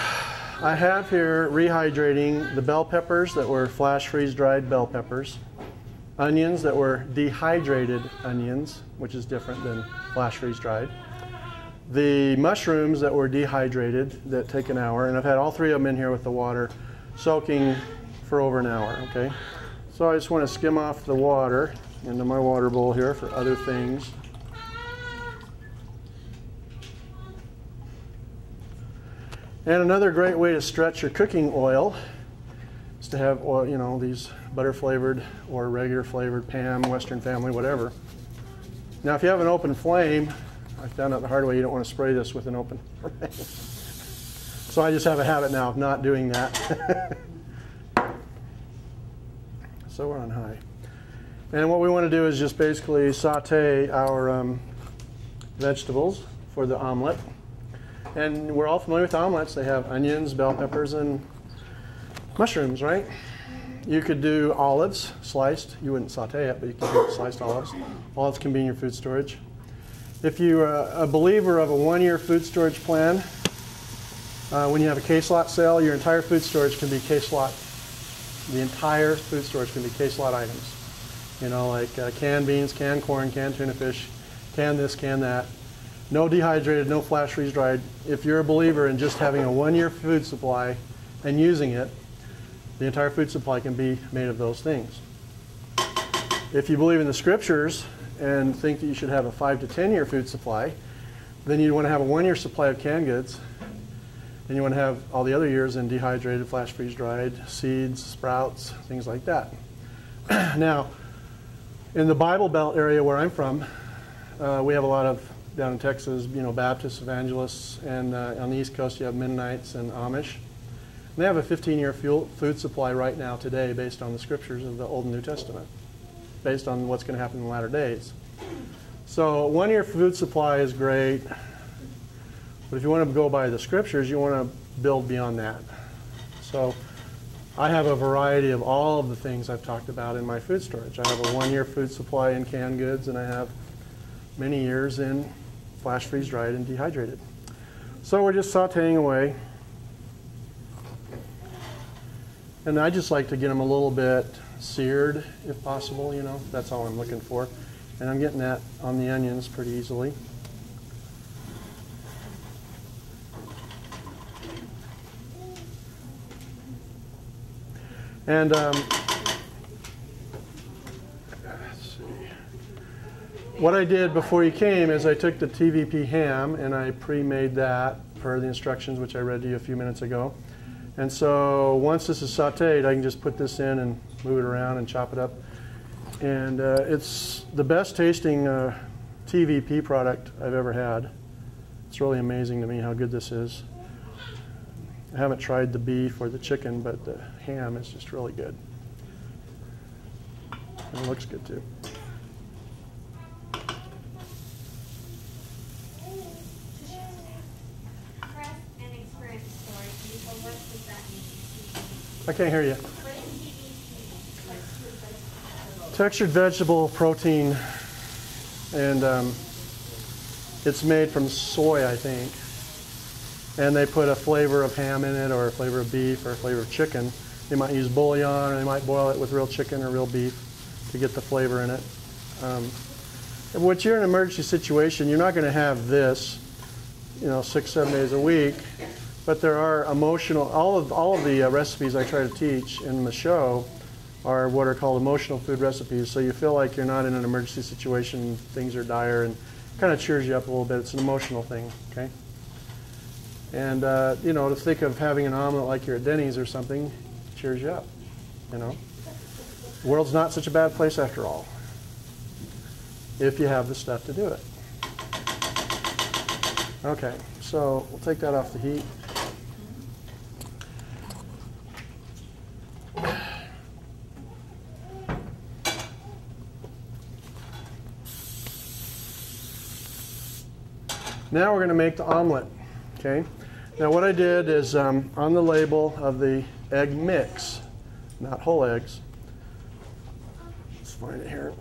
I have here rehydrating the bell peppers that were flash freeze dried bell peppers, onions that were dehydrated onions, which is different than flash freeze dried, the mushrooms that were dehydrated that take an hour, and I've had all 3 of them in here with the water soaking for over an hour, okay? So I just want to skim off the water into my water bowl here for other things. And another great way to stretch your cooking oil is to have oil, you know, these butter flavored or regular flavored Pam, Western Family, whatever. Now if you have an open flame, I found out the hard way you don't want to spray this with an open flame. So I just have a habit now of not doing that. So we're on high. And what we want to do is just basically saute our vegetables for the omelet. And we're all familiar with omelets. They have onions, bell peppers, and mushrooms, right? You could do olives sliced. You wouldn't saute it, but you can do sliced olives. Olives can be in your food storage. If you're a believer of a 1-year food storage plan, when you have a case lot sale, your entire food storage can be case lot. The entire food storage can be case lot items. You know, like canned beans, canned corn, canned tuna fish, canned this, canned that. No dehydrated, no flash freeze dried. If you're a believer in just having a 1-year food supply and using it, the entire food supply can be made of those things. If you believe in the scriptures and think that you should have a 5 to 10-year food supply, then you want to have a 1-year supply of canned goods, and you want to have all the other years in dehydrated, flash freeze dried, seeds, sprouts, things like that. Now, in the Bible Belt area where I'm from, we have a lot of, down in Texas, you know, Baptists, evangelists, and on the East Coast you have Mennonites and Amish. And they have a 15-year food supply right now today based on the scriptures of the Old and New Testament, based on what's going to happen in the latter days. So 1-year food supply is great, but if you want to go by the scriptures, you want to build beyond that. So I have a variety of all of the things I've talked about in my food storage. I have a 1-year food supply in canned goods, and I have many years in flash freeze dried and dehydrated. So we're just sauteing away. And I just like to get them a little bit seared if possible, you know. That's all I'm looking for. And I'm getting that on the onions pretty easily. And let's see. What I did before you came is I took the TVP ham and I pre-made that per the instructions which I read to you a few minutes ago. And so once this is sauteed, I can just put this in and move it around and chop it up. And it's the best tasting TVP product I've ever had. It's really amazing to me how good this is. I haven't tried the beef or the chicken, but the ham is just really good. And it looks good too. I can't hear you. Textured vegetable protein, and it's made from soy, I think. And they put a flavor of ham in it, or a flavor of beef, or a flavor of chicken. They might use bouillon, or they might boil it with real chicken or real beef to get the flavor in it. When you're in an emergency situation, you're not going to have this, 6-7 days a week. But there are emotional. All of the recipes I try to teach in the show are what are called emotional food recipes. So you feel like you're not in an emergency situation, things are dire, and kind of cheers you up a little bit. It's an emotional thing, okay? And to think of having an omelet like you're at Denny's or something cheers you up. The world's not such a bad place after all, if you have the stuff to do it. Okay, so we'll take that off the heat. Now we're going to make the omelet. Okay. Now what I did is on the label of the egg mix, not whole eggs. Let's find it here.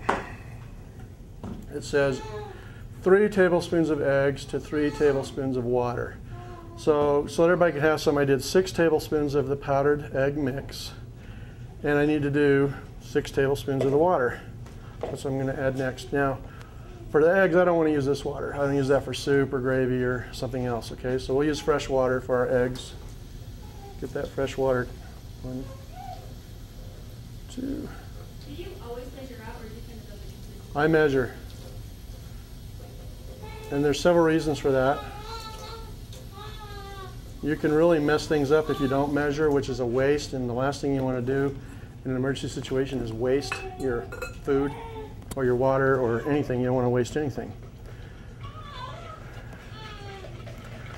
It says 3 tablespoons of eggs to 3 tablespoons of water. So that everybody could have some, I did 6 tablespoons of the powdered egg mix, and I need to do 6 tablespoons of the water. That's what I'm going to add next. Now, for the eggs, I don't want to use this water. I don't use that for soup or gravy or something else, okay? So we'll use fresh water for our eggs. Get that fresh water. 1, 2. Do you always measure out, or do you kind of go with the I measure. And there's several reasons for that. You can really mess things up if you don't measure, which is a waste, and the last thing you want to do in an emergency situation is waste your food or your water or anything. You don't want to waste anything.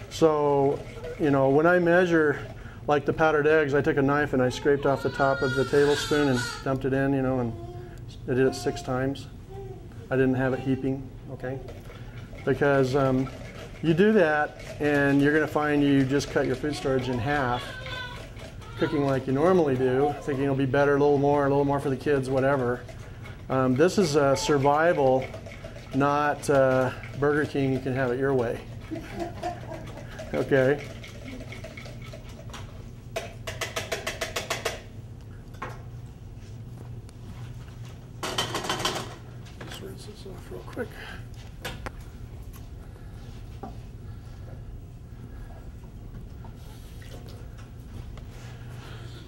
So, when I measure, like the powdered eggs, I took a knife and I scraped off the top of the tablespoon and dumped it in, and I did it 6 times. I didn't have it heaping, okay? Because you do that and you're going to find you just cut your food storage in half, cooking like you normally do, thinking it'll be better, a little more for the kids, whatever. This is survival, not Burger King. You can have it your way. Okay. Just rinse this off real quick.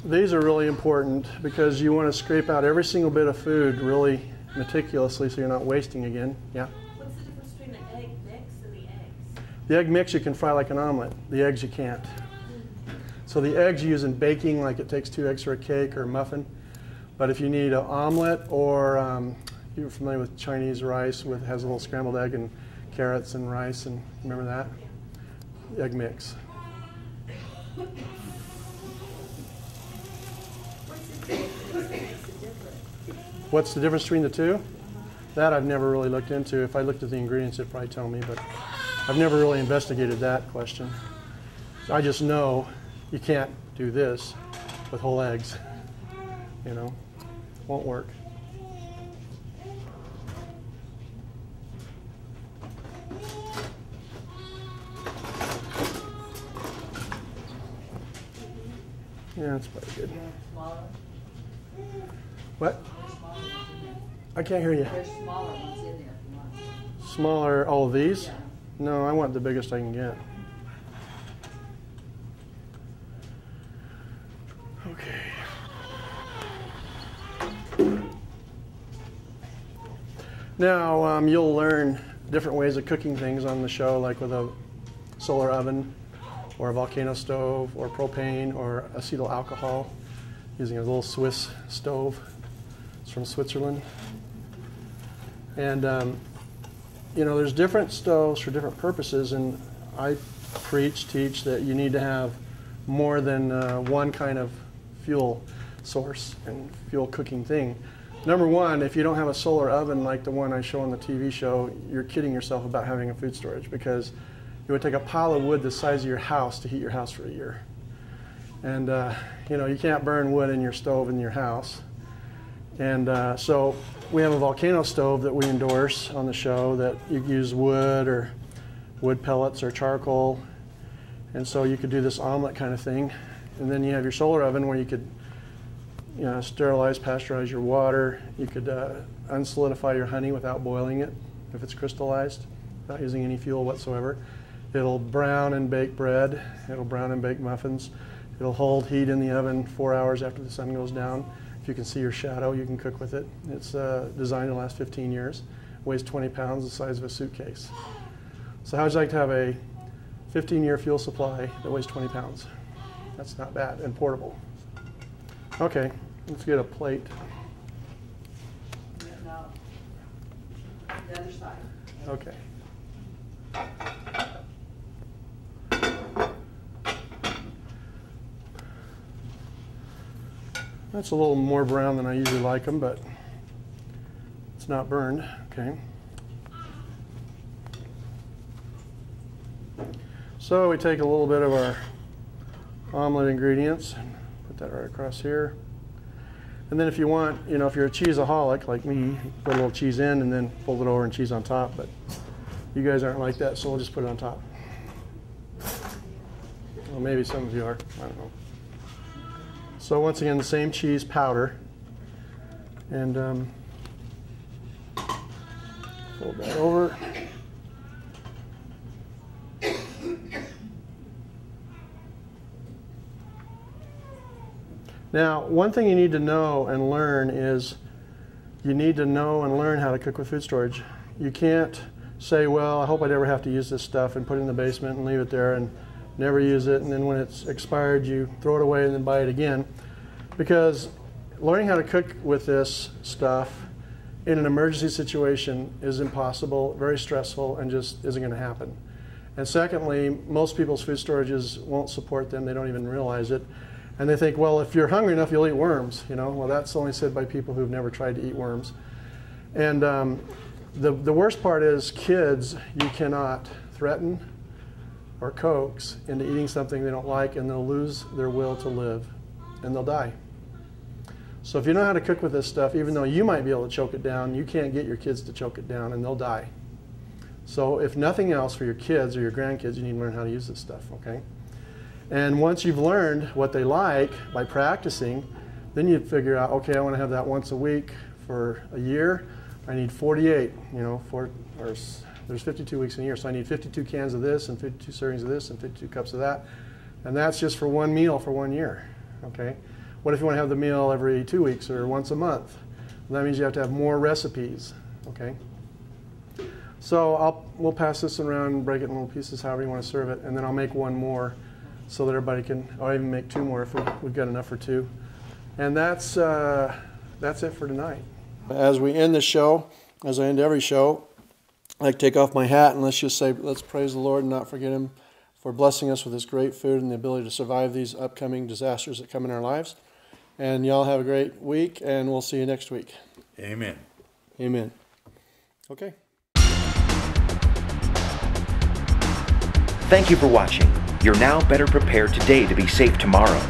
These are really important because you want to scrape out every single bit of food really meticulously so you're not wasting again. Yeah? What's the difference between the egg mix and the eggs? The egg mix you can fry like an omelet. The eggs you can't. So the eggs you use in baking, like it takes 2 eggs for a cake or a muffin. But if you need an omelet, or you're familiar with Chinese rice, has a little scrambled egg and carrots and rice, and remember that? Egg mix. What's the difference between the two? That I've never really looked into. If I looked at the ingredients, it'd probably tell me, but I've never really investigated that question. I just know you can't do this with whole eggs. Won't work. Yeah, that's probably good. What? I can't hear you. There's smaller ones in there if you want. Smaller, all of these? Yeah. No, I want the biggest I can get. Okay. Now, you'll learn different ways of cooking things on the show, like with a solar oven, or a volcano stove, or propane, or acetyl alcohol, using a little Swiss stove. It's from Switzerland. And, there's different stoves for different purposes, and I teach that you need to have more than one kind of fuel source and fuel cooking thing. Number one, if you don't have a solar oven like the one I show on the TV show, you're kidding yourself about having a food storage, because it would take a pile of wood the size of your house to heat your house for a year. And you know, you can't burn wood in your stove in your house. And so we have a volcano stove that we endorse on the show that you use wood or wood pellets or charcoal. And so you could do this omelet kind of thing. And then you have your solar oven where you could, you know, sterilize, pasteurize your water. You could unsolidify your honey without boiling it if it's crystallized, without using any fuel whatsoever. It'll brown and bake bread. It'll brown and bake muffins. It'll hold heat in the oven 4 hours after the sun goes down. If you can see your shadow, you can cook with it. It's designed to last 15 years. Weighs 20 pounds, the size of a suitcase. So how would you like to have a 15-year fuel supply that weighs 20 pounds? That's not bad, and portable. Okay, let's get a plate. No. The other side. Okay. That's a little more brown than I usually like them, but it's not burned. Okay. So we take a little bit of our omelet ingredients and put that right across here. And then if you want, you know, if you're a cheeseaholic like me, put a little cheese in and then fold it over and cheese on top. But you guys aren't like that, so we'll just put it on top. Well, maybe some of you are. I don't know. So once again, the same cheese powder, and fold that over. Now, one thing you need to know and learn is you need to know and learn how to cook with food storage. You can't say, well, I hope I never have to use this stuff and put it in the basement and leave it there and never use it, and then when it's expired you throw it away and then buy it again. Because learning how to cook with this stuff in an emergency situation is impossible, very stressful, and just isn't going to happen. And secondly, most people's food storages won't support them. They don't even realize it. And they think, well, if you're hungry enough, you'll eat worms. You know, well, that's only said by people who've never tried to eat worms. And the worst part is kids, you cannot threaten or coax into eating something they don't like, and they'll lose their will to live, and they'll die. So if you know how to cook with this stuff, even though you might be able to choke it down, you can't get your kids to choke it down, and they'll die. So if nothing else, for your kids or your grandkids, you need to learn how to use this stuff, okay? And once you've learned what they like by practicing, then you figure out, okay, I want to have that once a week for a year. I need 48, you know, there's 52 weeks in a year, so I need 52 cans of this and 52 servings of this and 52 cups of that. And that's just for one meal for 1 year, okay? What if you want to have the meal every 2 weeks or once a month? Well, that means you have to have more recipes, okay? So we'll pass this around and break it in little pieces, however you want to serve it, and then I'll make one more so that everybody can, I'll even make 2 more if we've got enough for 2. And that's it for tonight. As we end the show, as I end every show, I like to take off my hat and let's just say, let's praise the Lord and not forget Him for blessing us with this great food and the ability to survive these upcoming disasters that come in our lives. And y'all have a great week, and we'll see you next week. Amen. Amen. Okay. Thank you for watching. You're now better prepared today to be safe tomorrow.